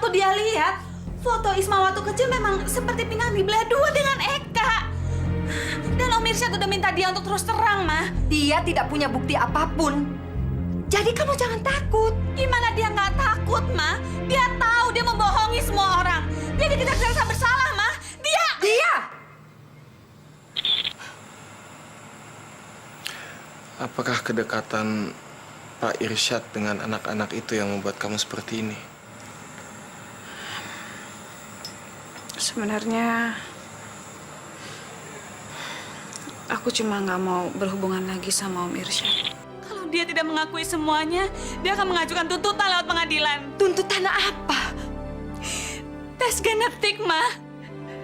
waktu dia lihat foto Isma waktu kecil memang seperti pinggang dibelah dua dengan Eka. Dan Om Irsyad udah minta dia untuk terus terang, Ma. Dia tidak punya bukti apapun. Jadi kamu jangan takut. Gimana dia nggak takut, Ma? Dia tahu dia membohongi semua orang. Dia dikejar rasa bersalah, Ma. Dia! Apakah kedekatan Pak Irsyad dengan anak-anak itu yang membuat kamu seperti ini? Sebenarnya aku cuma nggak mau berhubungan lagi sama Om Irsyad. Kalau dia tidak mengakui semuanya, dia akan mengajukan tuntutan lewat pengadilan. Tuntutan apa? Tes genetik, Ma.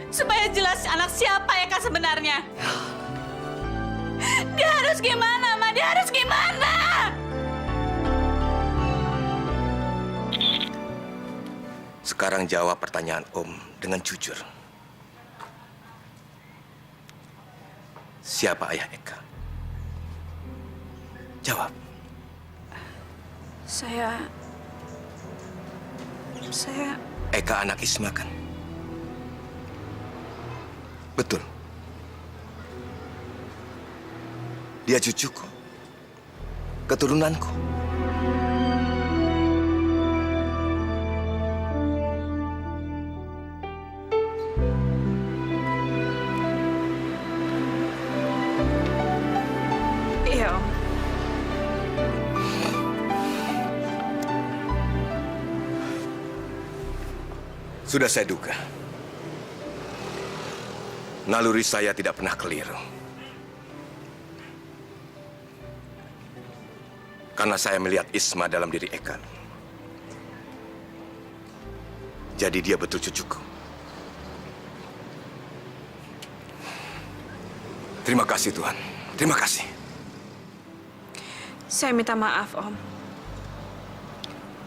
Supaya jelas anak siapa Eka sebenarnya. Dia harus gimana, Ma? Dia harus gimana? Sekarang jawab pertanyaan Om dengan jujur. Siapa ayah Eka? Jawab. Saya Eka anak Isma kan? Betul. Dia cucuku. Keturunanku. iya Om. Sudah saya duga. Naluri saya tidak pernah keliru. Karena saya melihat Isma dalam diri Eka. Jadi dia betul cucuku. Terima kasih Tuhan. Terima kasih. Saya minta maaf Om.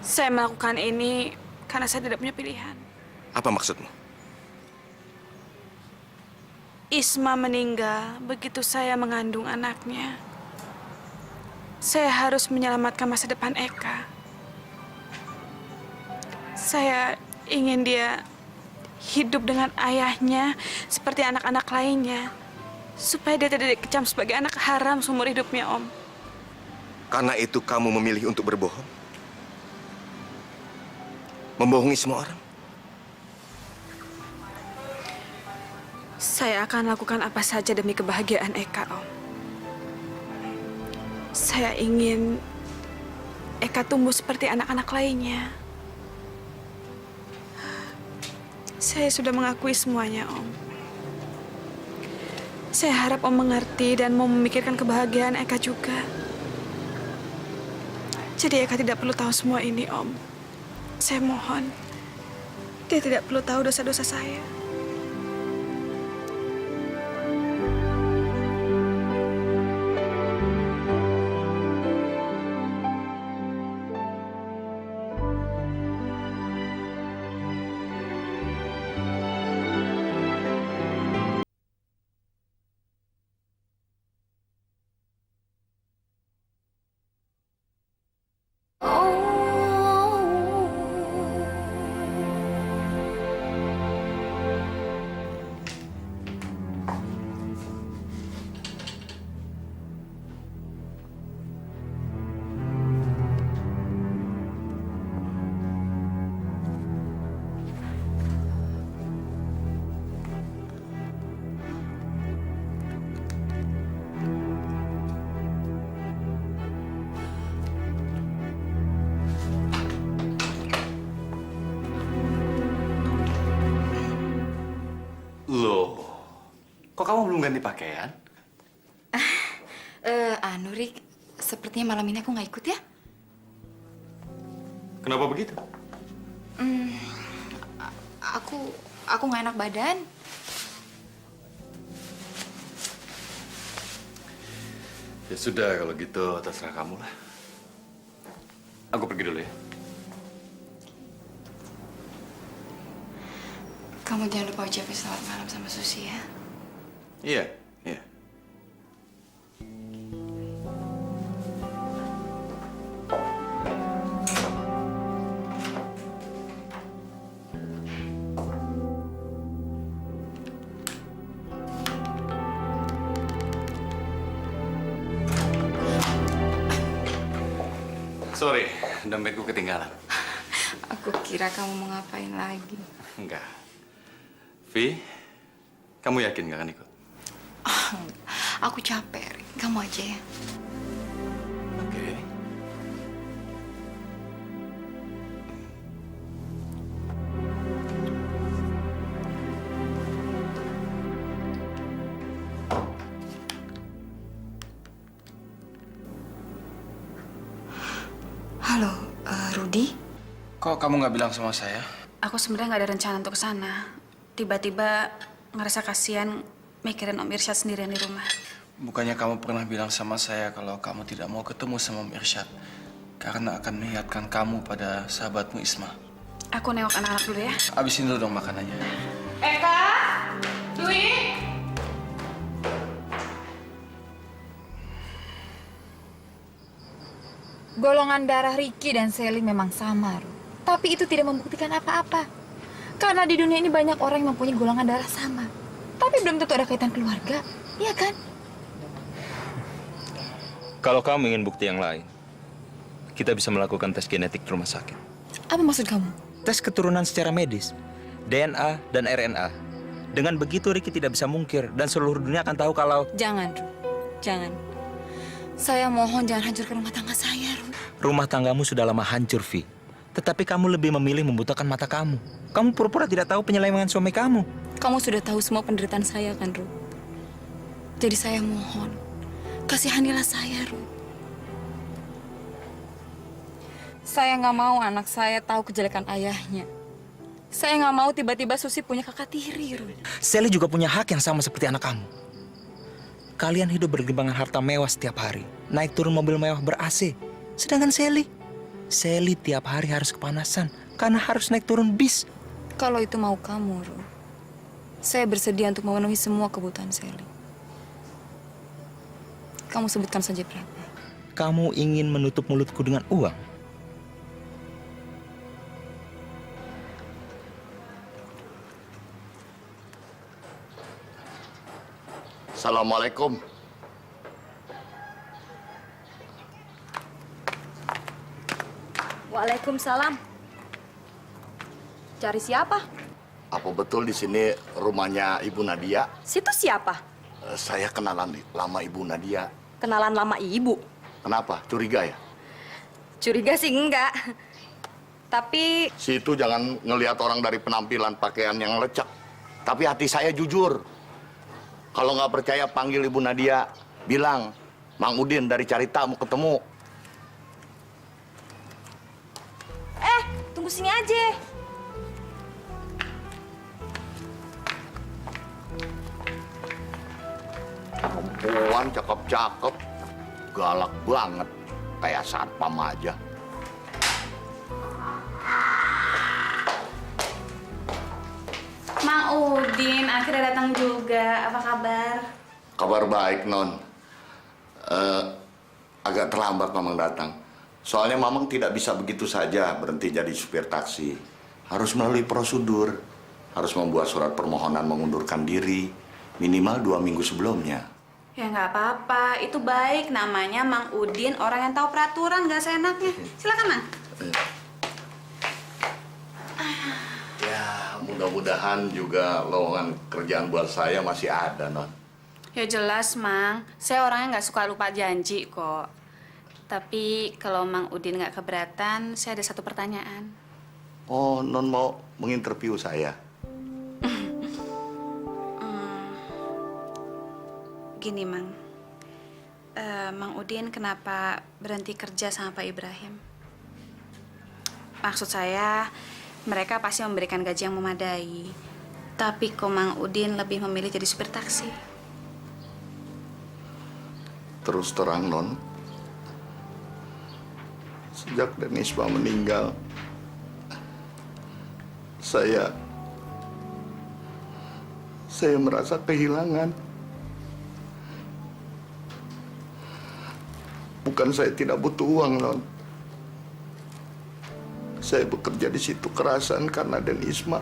Saya melakukan ini karena saya tidak punya pilihan. Apa maksudmu? Isma meninggal begitu saya mengandung anaknya. Saya harus menyelamatkan masa depan Eka. Saya ingin dia hidup dengan ayahnya seperti anak-anak lainnya. Supaya dia tidak dikecam sebagai anak haram seumur hidupnya, Om. Karena itu kamu memilih untuk berbohong? Membohongi semua orang? Saya akan lakukan apa saja demi kebahagiaan Eka, Om. Saya ingin Eka tumbuh seperti anak-anak lainnya. Saya sudah mengakui semuanya, Om. Saya harap Om mengerti dan mau memikirkan kebahagiaan Eka juga. Jadi Eka tidak perlu tahu semua ini, Om. Saya mohon, dia tidak perlu tahu dosa-dosa saya. Loh, kok kamu belum ganti pakaian? Rik, sepertinya malam ini aku nggak ikut ya. Kenapa begitu? Aku nggak enak badan. Ya sudah, kalau gitu terserah kamu lah. Aku pergi dulu ya. Kamu jangan lupa ucapin selamat malam sama Susi ya. Iya, iya. Sorry, dompetku ketinggalan. Aku kira kamu mau ngapain lagi. Enggak. Vi, kamu yakin gak akan ikut? Aku capek, Ri. Kamu aja ya. Oke. Halo, Rudi? Kok kamu nggak bilang sama saya? Aku sebenarnya nggak ada rencana untuk ke sana. Tiba-tiba ngerasa kasihan mikirin Om Irsyad sendirian di rumah. Bukannya kamu pernah bilang sama saya kalau kamu tidak mau ketemu sama Om Irsyad karena akan mengingatkan kamu pada sahabatmu Isma. Aku nengok anak-anak dulu ya. Abisin dulu dong makanannya. Eka, Dwi. Golongan darah Ricky dan Sally memang sama, Ru. Tapi itu tidak membuktikan apa-apa. Karena di dunia ini banyak orang yang mempunyai golongan darah sama. Tapi belum tentu ada kaitan keluarga, iya kan? Kalau kamu ingin bukti yang lain, kita bisa melakukan tes genetik di rumah sakit. Apa maksud kamu? Tes keturunan secara medis, DNA dan RNA. Dengan begitu Ricky tidak bisa mungkir dan seluruh dunia akan tahu kalau... Jangan, Ru. Jangan. Saya mohon jangan hancurkan rumah tangga saya, Ru. Rumah tanggamu sudah lama hancur, Vi. Tetapi kamu lebih memilih membutakan mata kamu. Kamu pura-pura tidak tahu penyelewengan suami kamu. Kamu sudah tahu semua penderitaan saya kan, Ru? Jadi saya mohon, kasihanilah saya, Ru. Saya nggak mau anak saya tahu kejelekan ayahnya. Saya nggak mau tiba-tiba Susi punya kakak tiri, Ru. Sally juga punya hak yang sama seperti anak kamu. Kalian hidup bergelimpangan harta mewah setiap hari. Naik turun mobil mewah ber-AC. Sedangkan Sally tiap hari harus kepanasan karena harus naik turun bis. Kalau itu mau kamu, Ru, saya bersedia untuk memenuhi semua kebutuhan Sally. Kamu sebutkan saja berapa. Kamu ingin menutup mulutku dengan uang? Assalamualaikum. Waalaikumsalam. Cari siapa? Apa betul di sini rumahnya Ibu Nadia? Situ siapa? Saya kenalan lama Ibu Nadia. Kenalan lama ibu. Kenapa? Curiga ya? Curiga sih enggak. Tapi Situ jangan ngelihat orang dari penampilan pakaian yang lecek. Tapi hati saya jujur. Kalau nggak percaya panggil Ibu Nadia. Bilang, Mang Udin dari Carita mau ketemu. tunggu sini aja. Perempuan cakep-cakep. Galak banget. Kayak satpam aja. Mang Udin, akhirnya datang juga. Apa kabar? Kabar baik, Non. Agak terlambat Mamang datang. Soalnya Mamang tidak bisa begitu saja berhenti jadi supir taksi. Harus melalui prosedur. Harus membuat surat permohonan mengundurkan diri. Minimal 2 minggu sebelumnya. Ya nggak apa-apa, itu baik. Namanya Mang Udin, orang yang tahu peraturan, nggak seenaknya. Silakan, Mang. Ya, mudah-mudahan juga lowongan kerjaan buat saya masih ada, Non. Ya jelas, Mang. Saya orangnya nggak suka lupa janji kok. Tapi kalau Mang Udin nggak keberatan, saya ada satu pertanyaan. Oh, Non mau menginterview saya? Gini, Mang. Mang Udin kenapa berhenti kerja sama Pak Ibrahim? Maksud saya, mereka pasti memberikan gaji yang memadai. Tapi kok Mang Udin lebih memilih jadi supir taksi? Terus terang, Non. Sejak Denisba meninggal, saya merasa kehilangan. Bukan saya tidak butuh uang, Non. Saya bekerja di situ kerasan karena Denisma.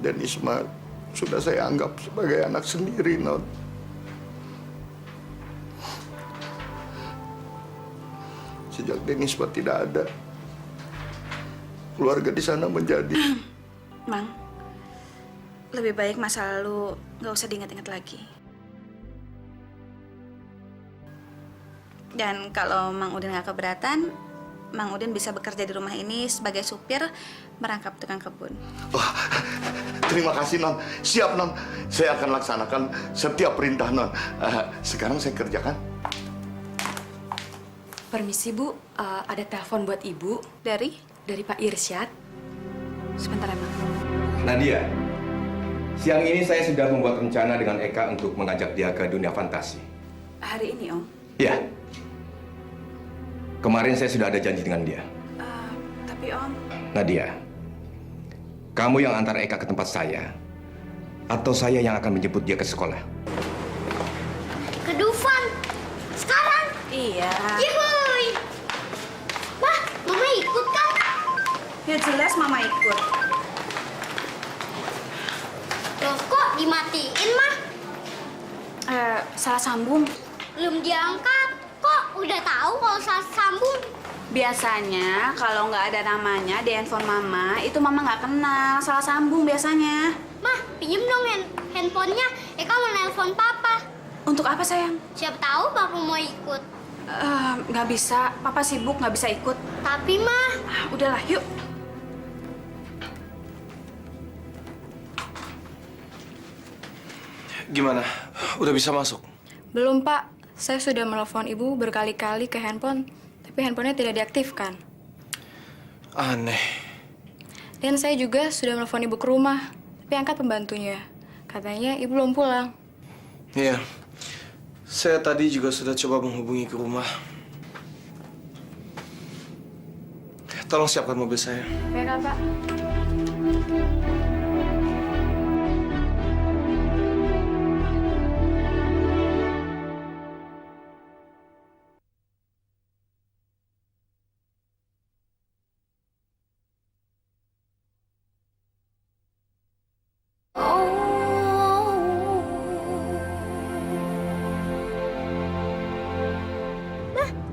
Denisma sudah saya anggap sebagai anak sendiri, Non. sejak Denisma tidak ada. Keluarga di sana menjadi... Mang, lebih baik masa lalu nggak usah diingat-ingat lagi. Dan kalau Mang Udin nggak keberatan, Mang Udin bisa bekerja di rumah ini sebagai supir merangkap tukang kebun. Wah, terima kasih, Non. Siap, Non. Saya akan laksanakan setiap perintah, Non. Sekarang saya kerjakan. Permisi, Bu. Ada telepon buat Ibu. Dari Pak Irsyad. Sebentar ya, Mang. Nadia, siang ini saya sudah membuat rencana dengan Eka untuk mengajak dia ke dunia fantasi. Hari ini, Om. Ya. Kemarin saya sudah ada janji dengan dia. Tapi Om, Nadia, kamu yang antar Eka ke tempat saya, atau saya yang akan menjemput dia ke sekolah? Ke Dufan. Sekarang. iya. Yuhuy. Wah, Mama ikut kan? Ya jelas Mama ikut. Loh, kok dimatiin, Mah? Salah sambung. Belum diangkat. Kok udah tahu kalau salah sambung? Biasanya kalau nggak ada namanya di handphone Mama, itu Mama nggak kenal. Salah sambung biasanya. Mah, pinjem dong handphonenya. Eka mau nelpon Papa. Untuk apa sayang? Siapa tahu Papa mau ikut. Nggak bisa. Papa sibuk nggak bisa ikut. Tapi, Mah, Udahlah, yuk. Gimana? Udah bisa masuk? Belum, Pak. Saya sudah menelpon Ibu berkali-kali ke handphone, tapi handphonenya tidak diaktifkan. Aneh. Dan saya juga sudah menelpon Ibu ke rumah, tapi angkat pembantunya. Katanya Ibu belum pulang. Iya. Saya tadi juga sudah coba menghubungi ke rumah. Tolong siapkan mobil saya. Baik, Pak.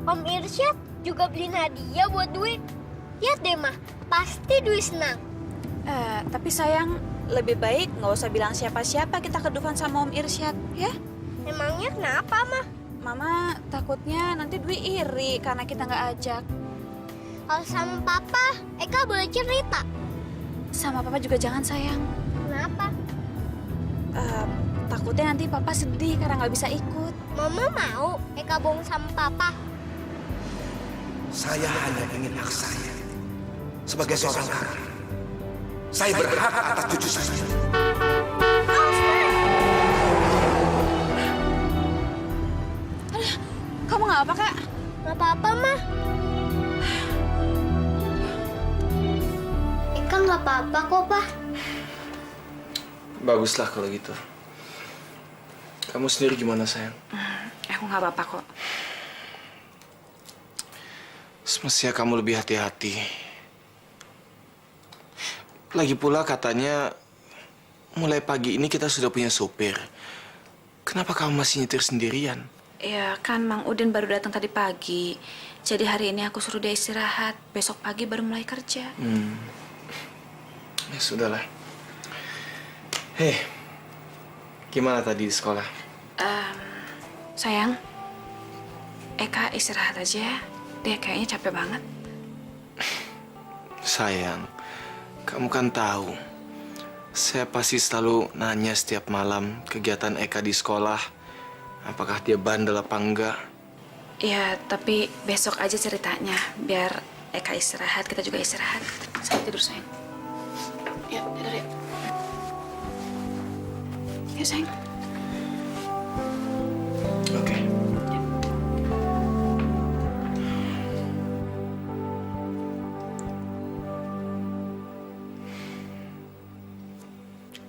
Om Irsyad juga beli hadiah buat Dwi. Lihat deh, Mah. Pasti Dwi senang. Tapi sayang, lebih baik nggak usah bilang siapa-siapa kita ke Dufan sama Om Irsyad, ya? Emangnya kenapa, Mah? Mama takutnya nanti Dwi iri karena kita nggak ajak. Kalau sama Papa, Eka boleh cerita. Sama Papa juga jangan sayang. Kenapa? Takutnya nanti Papa sedih karena nggak bisa ikut. Mama mau Eka bohong sama Papa. Saya hanya ingin hak saya. Sebagai seorang kakak, saya berhak atas cucu saya. Kamu nggak apa, Kak? Nggak apa-apa, Mah. Eka nggak apa-apa kok, Pak. Baguslah kalau gitu. Kamu sendiri gimana, sayang? Aku nggak apa-apa kok. Semestinya kamu lebih hati-hati. Lagi pula katanya mulai pagi ini kita sudah punya supir. Kenapa kamu masih nyetir sendirian? Ya kan Mang Udin baru datang tadi pagi. Jadi hari ini aku suruh dia istirahat. Besok pagi baru mulai kerja. Ya sudahlah. Hei, gimana tadi di sekolah? Sayang, Eka istirahat aja. Dia kayaknya capek banget. Sayang, kamu kan tahu. Saya pasti selalu nanya setiap malam kegiatan Eka di sekolah. Apakah dia bandel apa enggak? Ya, tapi besok aja ceritanya. Biar Eka istirahat, kita juga istirahat. Saya tidur, sayang. Ya, tidur ya. Ya, sayang. Oke.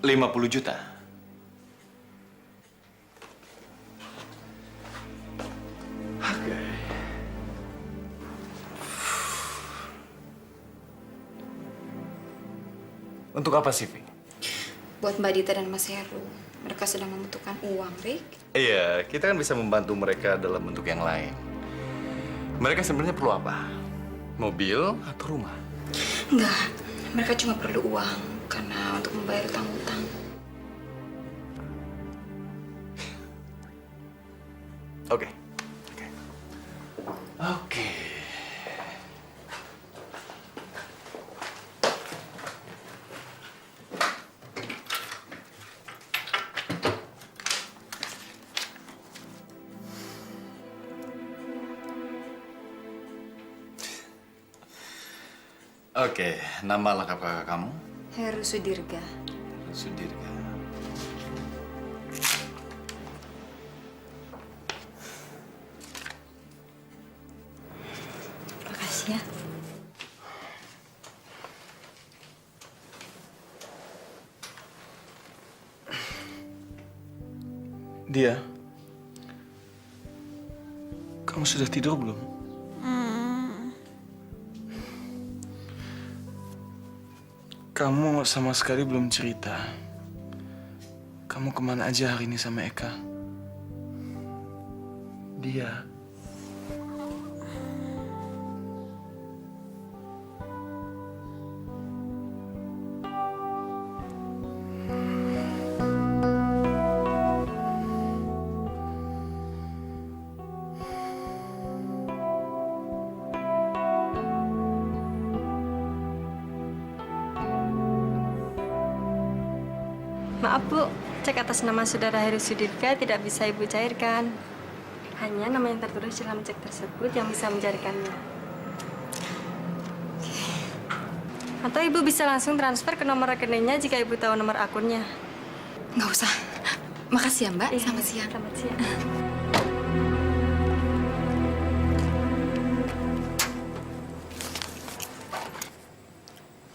50 juta. Oke. Untuk apa sih, Vi? Buat Mbak Dita dan Mas Heru. Mereka sedang membutuhkan uang, Rick. Iya, kita kan bisa membantu mereka dalam bentuk yang lain. Mereka sebenarnya perlu apa? Mobil atau rumah? Enggak, mereka cuma perlu uang karena untuk membayar utang-utang. Oke. Oke. Oke, nama lengkap kakak kamu? Heru Sudirga. Sudirga. Makasih ya. Dia, kamu sudah tidur belum? Kamu sama sekali belum cerita. Kamu kemana aja hari ini sama Eka? Dia. Maaf Bu, cek atas nama saudara Heru Sudirga tidak bisa Ibu cairkan. Hanya nama yang tertulis dalam cek tersebut yang bisa mencairkannya. Atau Ibu bisa langsung transfer ke nomor rekeningnya jika Ibu tahu nomor akunnya. Nggak usah. Makasih ya Mbak. Iya, Selamat siang. Selamat siang.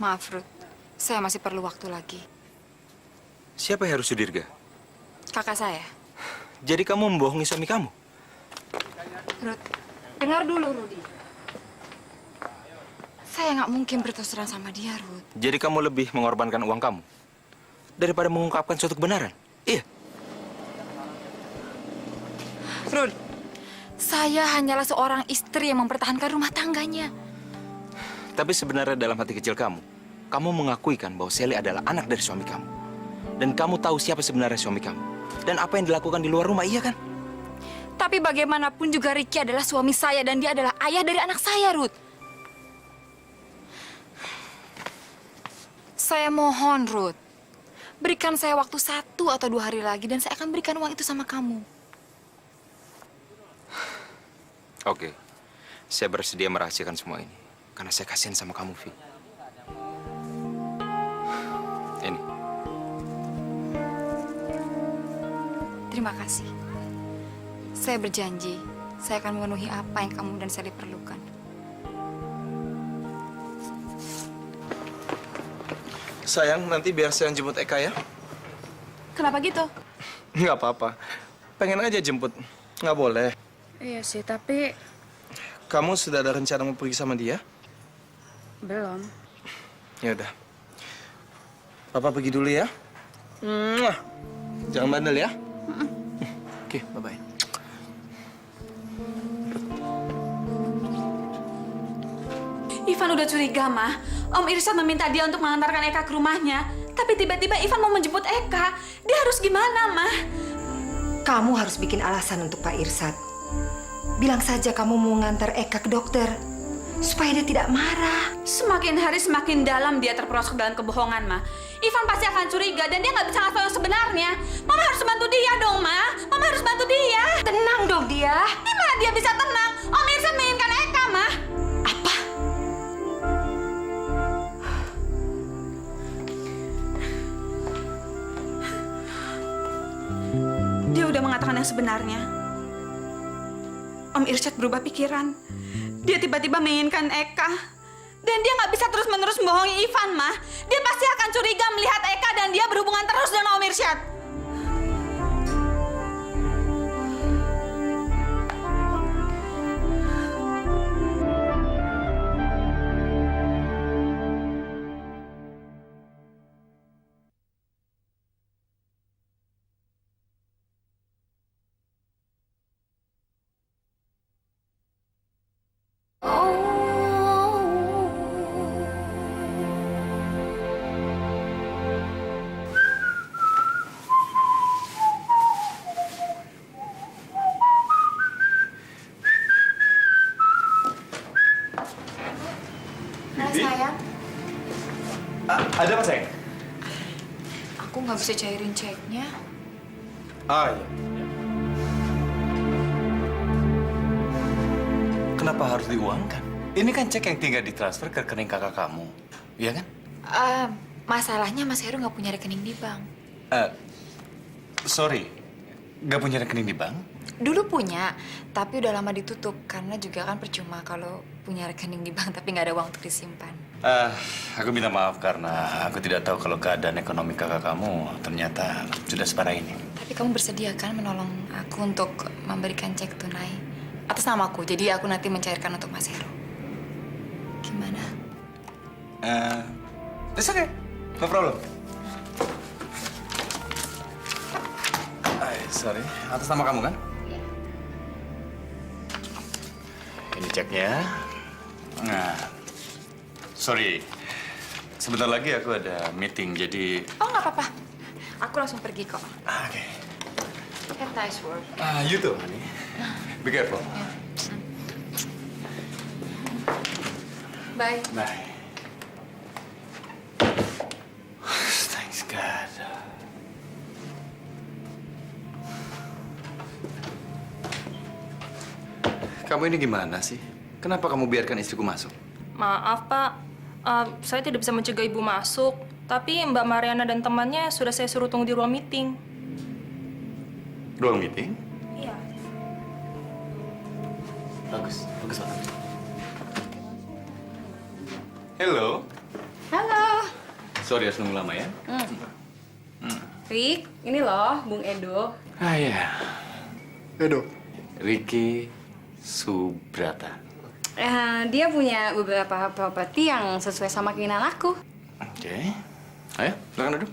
Maaf Ruth, saya masih perlu waktu lagi. Siapa Heru Sudirga? Kakak saya. Jadi kamu membohongi suami kamu? Ruth, dengar dulu Rudy. Saya nggak mungkin berterus terang sama dia, Ruth. Jadi kamu lebih mengorbankan uang kamu daripada mengungkapkan suatu kebenaran? Iya. Ruth, saya hanyalah seorang istri yang mempertahankan rumah tangganya. Tapi sebenarnya dalam hati kecil kamu mengakui kan bahwa Sally adalah anak dari suami kamu. Dan kamu tahu siapa sebenarnya suami kamu. Dan apa yang dilakukan di luar rumah, iya kan? Tapi bagaimanapun juga Ricky adalah suami saya dan dia adalah ayah dari anak saya, Ruth. Saya mohon, Ruth. Berikan saya waktu 1 atau 2 hari lagi dan saya akan berikan uang itu sama kamu. Oke. Saya bersedia merahasiakan semua ini. Karena saya kasihan sama kamu, Vi. Ini. Terima kasih. Saya berjanji, saya akan memenuhi apa yang kamu dan Sally perlukan. Sayang, nanti biar saya yang jemput Eka ya. Kenapa gitu? Nggak apa-apa. Pengen aja jemput. Nggak boleh. Iya sih, tapi Kamu sudah ada rencana mau pergi sama dia? belum. Ya udah. Papa pergi dulu ya. Mwah. Jangan bandel ya. Oke, bye-bye. Ivan udah curiga, Ma. Om Irsyad meminta dia untuk mengantarkan Eka ke rumahnya. Tapi tiba-tiba Ivan mau menjemput Eka. Dia harus gimana, Ma? Kamu harus bikin alasan untuk Pak Irsyad. Bilang saja kamu mau ngantar Eka ke dokter. Supaya dia tidak marah. Semakin hari semakin dalam dia terperosok dalam kebohongan, Ma. Ivan pasti akan curiga dan dia nggak bisa ngasih tahu yang sebenarnya. Mama harus bantu dia dong, Ma. Mama harus bantu dia. Tenang dong dia. Gimana dia bisa tenang? Om Irsyad menginginkan Eka, Ma. Apa? Dia udah mengatakan yang sebenarnya. Om Irsyad berubah pikiran. Dia tiba-tiba menginginkan Eka. Dan dia nggak bisa terus-menerus membohongi Ivan, Ma. Dia pasti akan curiga melihat Eka dan dia berhubungan terus dengan Om Irsyad. Ada apa, sayang? Aku nggak bisa cairin ceknya. Ah, iya. Kenapa harus diuangkan? Ini kan cek yang tinggal ditransfer ke rekening kakak kamu. Iya kan? Masalahnya Mas Heru nggak punya rekening di bank. Sorry. Nggak punya rekening di bank? Dulu punya, tapi udah lama ditutup. Karena juga kan percuma kalau punya rekening di bank tapi nggak ada uang untuk disimpan. Aku minta maaf karena aku tidak tahu kalau keadaan ekonomi kakak kamu ternyata sudah separah ini. Tapi kamu bersedia kan menolong aku untuk memberikan cek tunai atas nama aku. Jadi aku nanti mencairkan untuk Mas Heru. Gimana? It's okay. No problem. Sorry, atas nama kamu kan? Iya. Ini ceknya. Nah, sorry. Sebentar lagi aku ada meeting, jadi... Oh, nggak apa-apa. Aku langsung pergi kok. Oke. Have nice work. You too, honey. Be careful. Bye. Bye. Thanks God. Kamu ini gimana sih? Kenapa kamu biarkan istriku masuk? Maaf, Pak. Saya tidak bisa mencegah Ibu masuk. Tapi Mbak Mariana dan temannya sudah saya suruh tunggu di ruang meeting. Ruang meeting? Iya. Bagus banget. Hello. Halo. Sorry harus nunggu lama ya. Rick, ini loh Bung Edo. Ah ya. Edo. Ricky Subrata. Dia punya beberapa properti yang sesuai sama keinginan aku. Oke. Ayo, silakan duduk.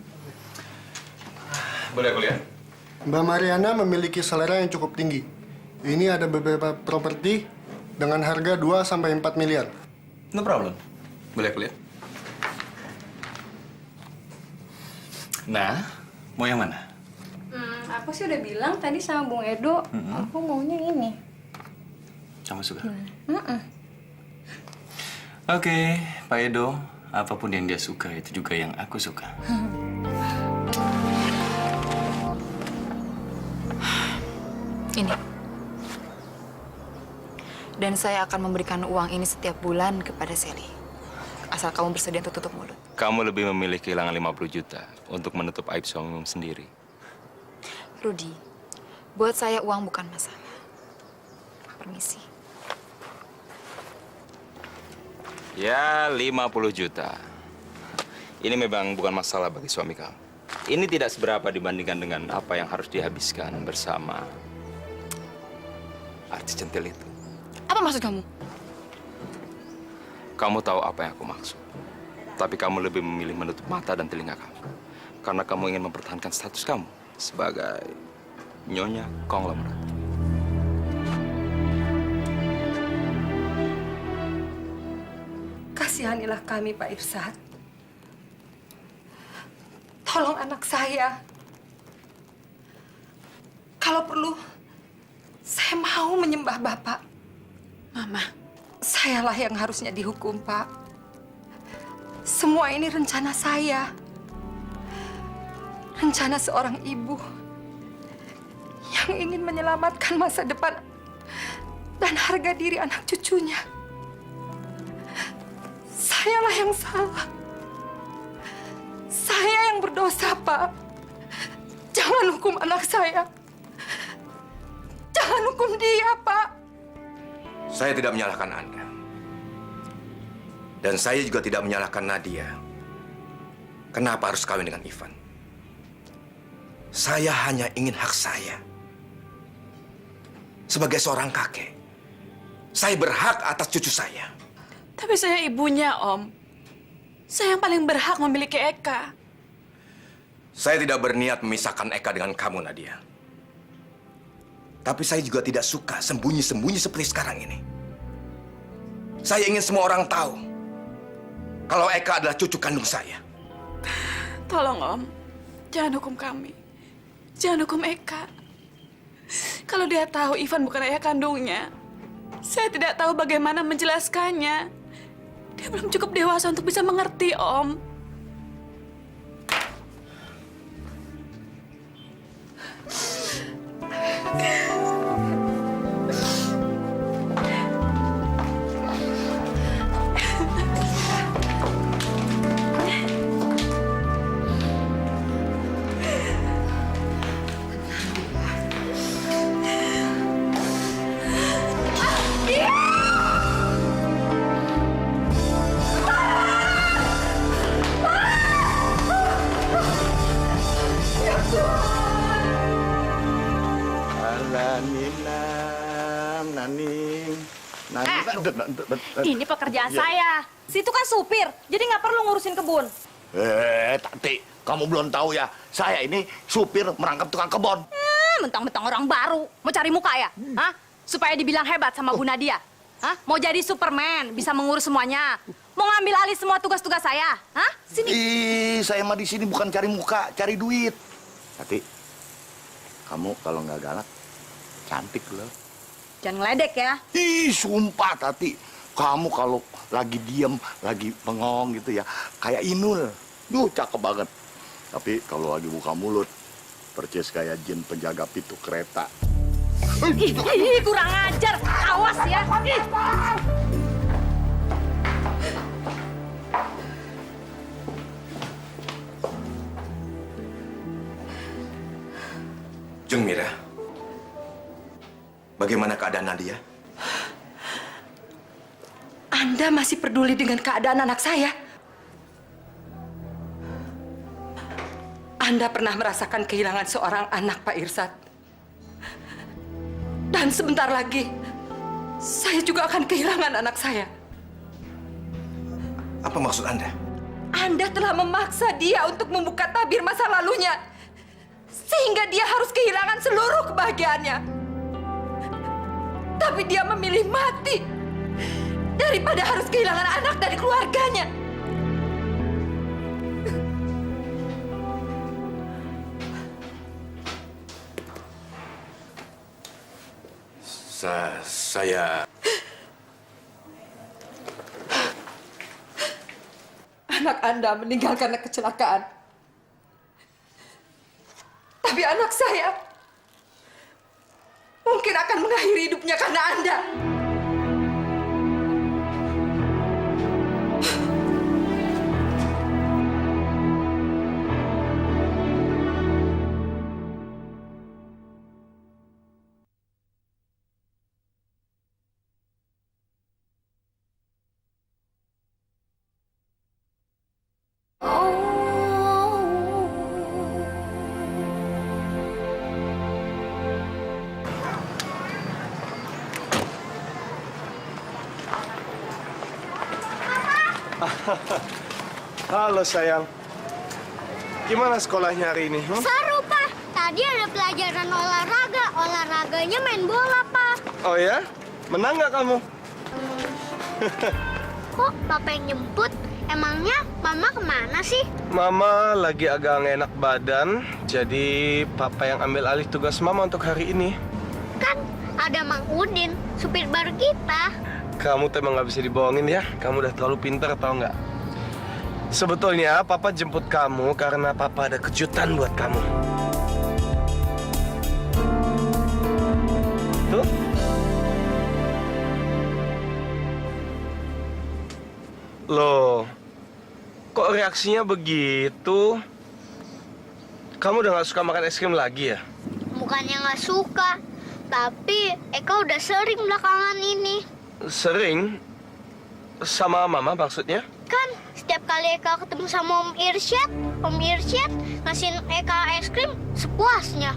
Boleh aku lihat? Mbak Mariana memiliki selera yang cukup tinggi. Ini ada beberapa properti dengan harga 2 sampai 4 miliar. No problem. Boleh aku lihat? Nah, mau yang mana? Aku sih udah bilang tadi sama Bung Edo, aku maunya ini. Kamu suka? Oke, Pak Edo. Apapun yang dia suka, itu juga yang aku suka. Ini. Dan saya akan memberikan uang ini setiap bulan kepada Sally. Asal kamu bersedia untuk tutup mulut. Kamu lebih memilih kehilangan 50 juta untuk menutup aib suamimu sendiri. Rudy, buat saya uang bukan masalah. Permisi. Ya, 50 juta. Ini memang bukan masalah bagi suami kamu. Ini tidak seberapa dibandingkan dengan apa yang harus dihabiskan bersama artis centil itu. Apa maksud kamu? Kamu tahu apa yang aku maksud. Tapi kamu lebih memilih menutup mata dan telinga kamu. Karena kamu ingin mempertahankan status kamu sebagai nyonya konglomerat. Kasihanilah kami, Pak Irsad. Tolong anak saya. Kalau perlu, saya mau menyembah Bapak. Mama. Sayalah yang harusnya dihukum, Pak. Semua ini rencana saya. Rencana seorang ibu yang ingin menyelamatkan masa depan dan harga diri anak cucunya. Sayalah yang salah. Saya yang berdosa, Pak. Jangan hukum anak saya. Jangan hukum dia, Pak. Saya tidak menyalahkan Anda. Dan saya juga tidak menyalahkan Nadia. Kenapa harus kawin dengan Ivan? Saya hanya ingin hak saya. Sebagai seorang kakek, saya berhak atas cucu saya. Tapi saya ibunya, Om. Saya yang paling berhak memiliki Eka. Saya tidak berniat memisahkan Eka dengan kamu, Nadia. Tapi saya juga tidak suka sembunyi-sembunyi seperti sekarang ini. Saya ingin semua orang tahu kalau Eka adalah cucu kandung saya. Tolong, Om. Jangan hukum kami. Jangan hukum Eka. Kalau dia tahu Ivan bukan ayah kandungnya, saya tidak tahu bagaimana menjelaskannya. Dia belum cukup dewasa untuk bisa mengerti, Om. Ini pekerjaan saya. Situ kan supir, jadi nggak perlu ngurusin kebun. Tati, kamu belum tahu ya. Saya ini supir merangkap tukang kebun. Mentang-mentang orang baru, mau cari muka ya? Hah? Supaya dibilang hebat sama Bu Nadia? Hah? Mau jadi Superman, bisa mengurus semuanya? Mau ngambil alih semua tugas-tugas saya? Hah? Sini. Ih, saya mah di sini bukan cari muka, cari duit. Tati, kamu kalau nggak galak, cantik loh. Jangan ngeledek ya. Ih, sumpah Tati. Kamu kalau lagi diem, lagi bengong gitu ya, kayak Inul. Cakep banget. Tapi kalau lagi buka mulut, percis kayak jin penjaga pintu kereta. Ih, kurang ajar. Awas ya. Ih. Jeng Mira, bagaimana keadaan Nadia? Anda masih peduli dengan keadaan anak saya? Anda pernah merasakan kehilangan seorang anak, Pak Irsad. Dan sebentar lagi, saya juga akan kehilangan anak saya. Apa maksud Anda? Anda telah memaksa dia untuk membuka tabir masa lalunya. Sehingga dia harus kehilangan seluruh kebahagiaannya. Tapi dia memilih mati daripada harus kehilangan anak dari keluarganya. Saya... Anak Anda meninggal karena kecelakaan. Tapi anak saya mungkin akan mengakhiri hidupnya karena Anda. Halo sayang. Gimana sekolahnya hari ini? Seru, Pak. Tadi ada pelajaran olahraga. Olahraganya main bola, Pak. Oh ya? Menang nggak kamu? Kok Papa yang jemput? Emangnya Mama kemana sih? Mama lagi agak nggak enak badan, jadi Papa yang ambil alih tugas Mama untuk hari ini. Kan ada Mang Udin, supir baru kita. Kamu tuh emang nggak bisa dibohongin ya. Kamu udah terlalu pintar, tau nggak? Sebetulnya Papa jemput kamu karena Papa ada kejutan buat kamu. Tuh. Loh, kok reaksinya begitu? Kamu udah nggak suka makan es krim lagi ya? Bukannya nggak suka, tapi Eka udah sering belakangan ini. Sering? Sama Mama maksudnya? Kan setiap kali Eka ketemu sama Om Irsyad ngasih Eka es krim sepuasnya.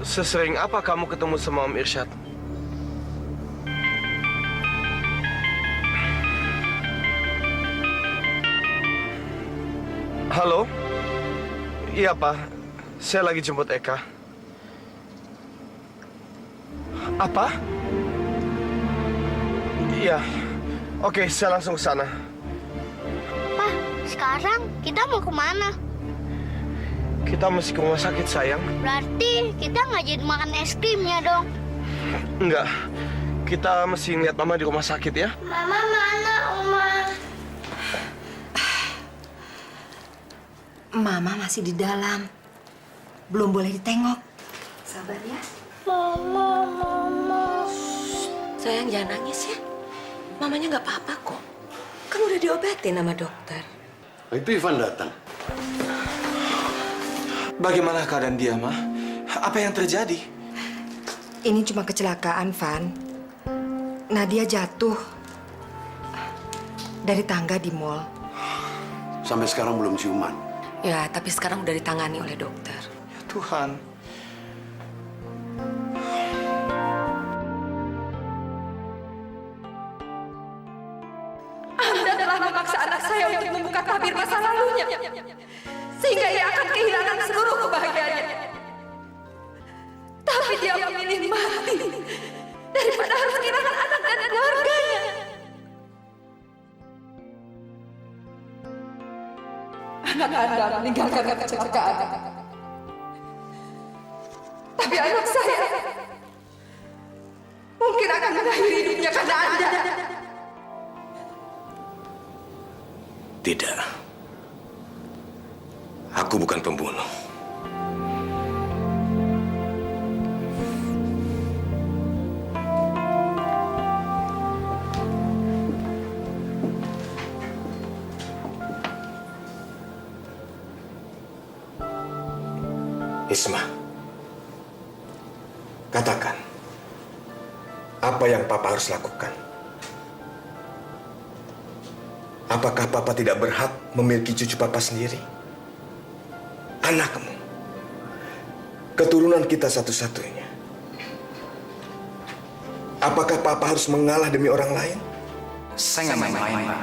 Sesering apa kamu ketemu sama Om Irsyad? Halo? Iya, Pak. Saya lagi jemput Eka. Apa? Iya. Oke, saya langsung ke sana. Pak, sekarang kita mau kemana? Kita mesti ke rumah sakit, sayang. Berarti kita nggak jadi makan es krimnya dong. Enggak. Kita mesti ngeliat Mama di rumah sakit ya. Mama mana, Oma? Mama masih di dalam. Belum boleh ditengok. Sabar ya. Mama. Sayang, jangan nangis ya. Mamanya nggak apa-apa kok. Kan udah diobatin sama dokter. Itu Ivan datang. Bagaimana keadaan dia, Ma? Apa yang terjadi? Ini cuma kecelakaan, Van. Nadia jatuh dari tangga di mall. Sampai sekarang belum ciuman. Ya, tapi sekarang udah ditangani oleh dokter. Ya Tuhan. malah memaksa anak saya untuk membuka tabir masa lalunya. Sehingga ia akan kehilangan seluruh kebahagiaannya. Tapi dia memilih mati daripada harus kehilangan anak dan keluarganya. Anak Anda meninggal karena kecelakaan. Tapi anak saya mungkin akan mengakhiri hidupnya karena Anda. Tidak. Aku bukan pembunuh. Isma, katakan, apa yang Papa harus lakukan? Apakah Papa tidak berhak memiliki cucu Papa sendiri? Anakmu, keturunan kita satu-satunya. Apakah Papa harus mengalah demi orang lain? Saya nggak main-main, Pak.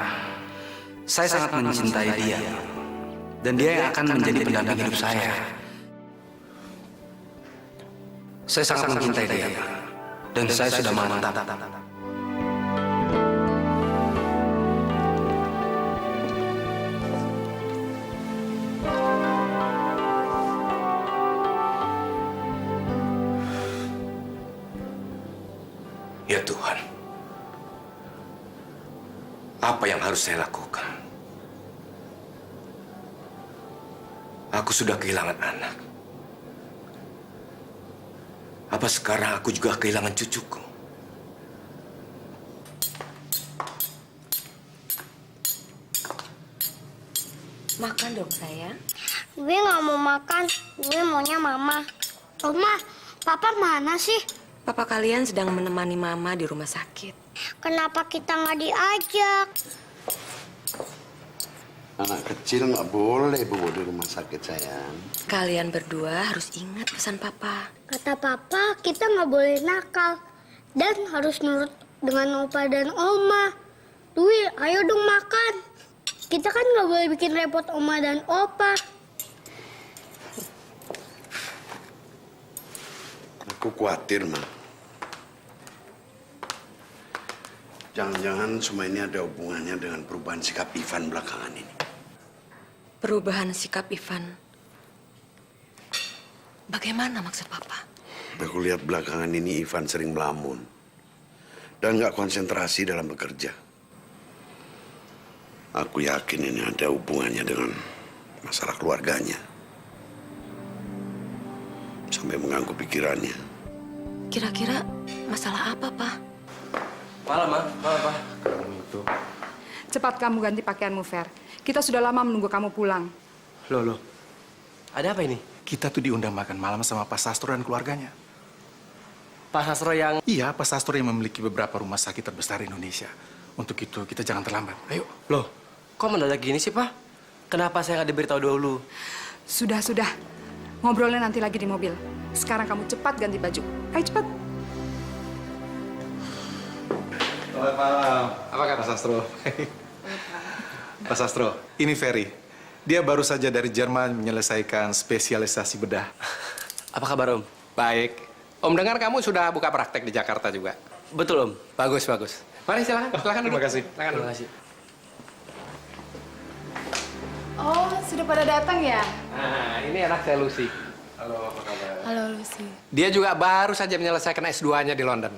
Saya sangat mencintai dia. Dan dia yang akan menjadi pendamping hidup saya. Saya sangat mencintai dia, Pak. Dan saya sudah mantap. Ya Tuhan, apa yang harus saya lakukan? Aku sudah kehilangan anak. Apa sekarang aku juga kehilangan cucuku? Makan dong, sayang. Gue nggak mau makan, gue maunya mama. Oma, papa mana sih? Papa kalian sedang menemani Mama di rumah sakit. Kenapa kita nggak diajak? Anak kecil nggak boleh bawa di rumah sakit, sayang. Kalian berdua harus ingat pesan Papa. Kata papa, kita nggak boleh nakal. Dan harus nurut dengan opa dan oma. Dwi, ayo dong makan. Kita kan nggak boleh bikin repot oma dan opa. Aku khawatir, Ma. Jangan-jangan semua ini ada hubungannya dengan perubahan sikap Ivan belakangan ini. Perubahan sikap Ivan. Bagaimana maksud Papa? Aku lihat belakangan ini Ivan sering melamun. Dan nggak konsentrasi dalam bekerja. Aku yakin ini ada hubungannya dengan masalah keluarganya. Sampai mengganggu pikirannya. Kira-kira masalah apa, Pak? Malam, Ma. Malam, Pak. Cepat kamu ganti pakaianmu, Fer. Kita sudah lama menunggu kamu pulang. Loh. Ada apa ini? Kita tuh diundang makan malam sama Pak Sastro dan keluarganya. Pak Sastro yang... Iya, Pak Sastro yang memiliki beberapa rumah sakit terbesar di Indonesia. Untuk itu, kita jangan terlambat. Ayo. Loh, kok mendadak gini sih, Pak? Kenapa saya nggak diberitahu dulu? Sudah. Ngobrolnya nanti lagi di mobil. Sekarang kamu cepat ganti baju. Ayo cepat. Selamat malam. Apa kata Sastro? Pak Sastro, ini Ferry. Dia baru saja dari Jerman menyelesaikan spesialisasi bedah. Apa kabar, Om? Baik. Om dengar kamu sudah buka praktek di Jakarta juga. Betul, Om. Bagus. Mari silakan duduk. Terima kasih. Terima kasih. Oh, sudah pada datang ya? Nah, ini anak saya Lucy. Halo, apa kabar? Halo, Lucy. Dia juga baru saja menyelesaikan S2-nya di London.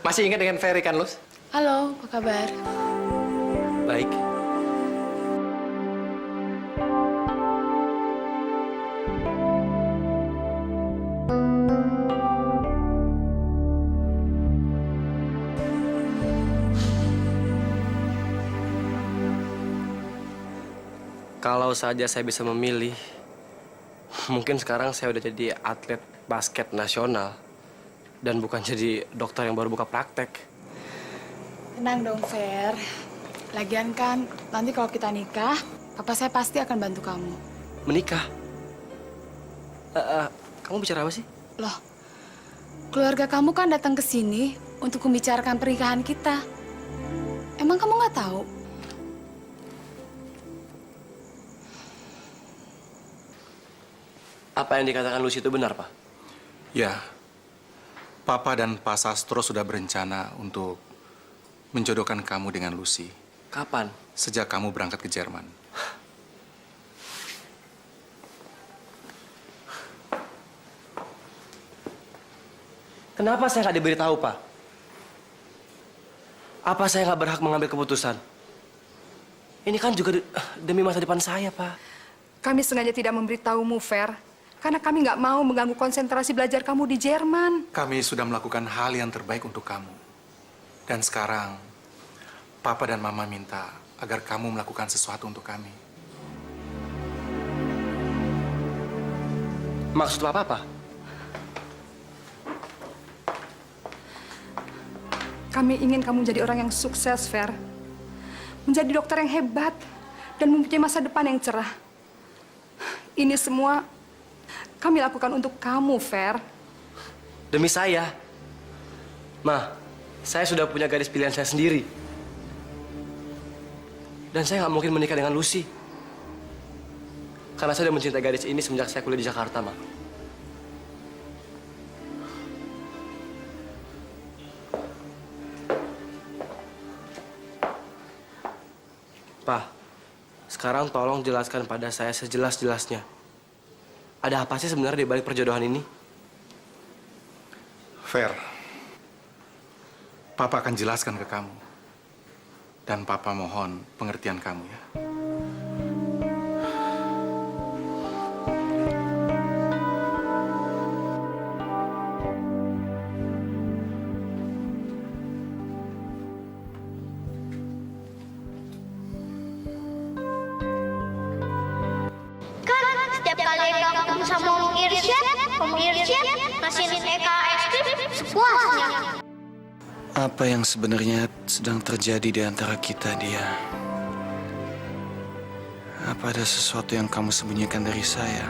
Masih ingat dengan Ferry kan, Lus? Halo, apa kabar? Baik. Kalau saja saya bisa memilih, mungkin sekarang saya udah jadi atlet basket nasional dan bukan jadi dokter yang baru buka praktek. Tenang dong, Fer. Lagian kan, nanti kalau kita nikah, papa saya pasti akan bantu kamu. Menikah? Kamu bicara apa sih? Loh, keluarga kamu kan datang ke sini untuk membicarakan pernikahan kita. Emang kamu nggak tahu? Apa yang dikatakan Lucy itu benar, Pak? Ya, Papa dan Pak Sastro sudah berencana untuk menjodohkan kamu dengan Lucy. Kapan? Sejak kamu berangkat ke Jerman. Kenapa saya nggak diberitahu, Pak? Apa saya nggak berhak mengambil keputusan? Ini kan juga demi masa depan saya, Pak. Kami sengaja tidak memberitahumu, Fer. Karena kami nggak mau mengganggu konsentrasi belajar kamu di Jerman. Kami sudah melakukan hal yang terbaik untuk kamu. Dan sekarang, Papa dan Mama minta agar kamu melakukan sesuatu untuk kami. Maksud Papa apa? Kami ingin kamu menjadi orang yang sukses, Fer. Menjadi dokter yang hebat dan mempunyai masa depan yang cerah. Ini semua kami lakukan untuk kamu, Fer. Demi saya. Ma, saya sudah punya gadis pilihan saya sendiri. Dan saya nggak mungkin menikah dengan Lucy. Karena saya sudah mencintai gadis ini semenjak saya kuliah di Jakarta, Ma. Pak, sekarang tolong jelaskan pada saya sejelas-jelasnya. Ada apa sih sebenarnya di balik perjodohan ini? Fer, Papa akan jelaskan ke kamu. Dan Papa mohon pengertian kamu ya. Kan setiap kali Eka ketemu sama Om Irsyad ngasihin Eka es krim sepuasnya. Apa yang sebenarnya sedang terjadi di antara kita, Dia? Apa ada sesuatu yang kamu sembunyikan dari saya?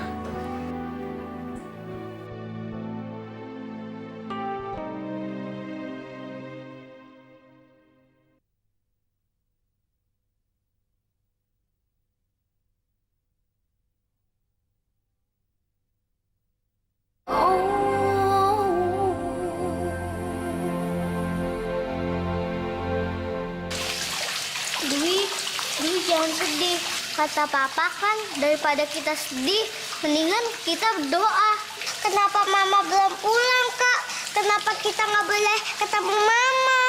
Dwi jangan sedih. Kata Papa kan daripada kita sedih, mendingan kita berdoa. Kenapa Mama belum pulang, Kak? Kenapa kita nggak boleh ketemu Mama?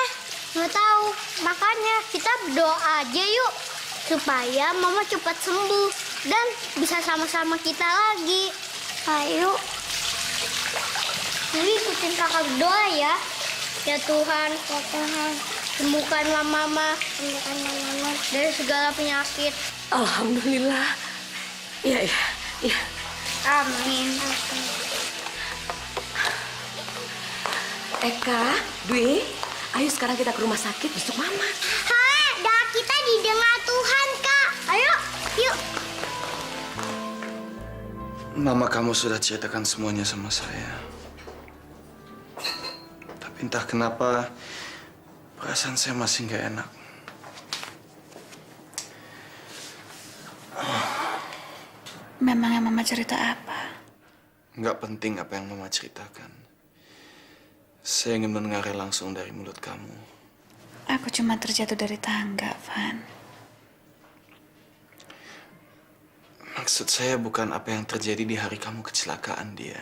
Nggak tahu. Makanya kita berdoa aja yuk. Supaya Mama cepat sembuh dan bisa sama-sama kita lagi. Ayo. Dwi ikutin Kakak berdoa ya. Ya Tuhan, sembuhkanlah Mama dari segala penyakit. Alhamdulillah. Iya. Amin. Eka, Dwi, ayo sekarang kita ke rumah sakit besok Mama. Hai, doa kita didengar Tuhan, Kak. Ayo, yuk. Mama kamu sudah ceritakan semuanya sama saya. Tapi entah kenapa perasaan saya masih nggak enak. Memangnya Mama cerita apa? Nggak penting apa yang Mama ceritakan. Saya ingin mendengarnya langsung dari mulut kamu. Aku cuma terjatuh dari tangga, Van. Maksud saya bukan apa yang terjadi di hari kamu kecelakaan, Dia.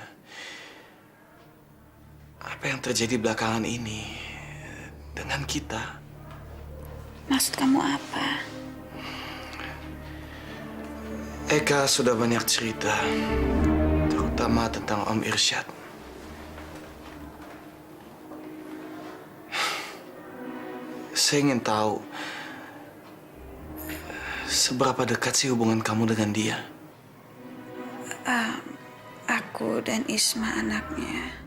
Apa yang terjadi belakangan ini dengan kita. Maksud kamu apa? Eka sudah banyak cerita, terutama tentang Om Irsyad. Saya ingin tahu, seberapa dekat sih hubungan kamu dengan dia? Aku dan Isma anaknya.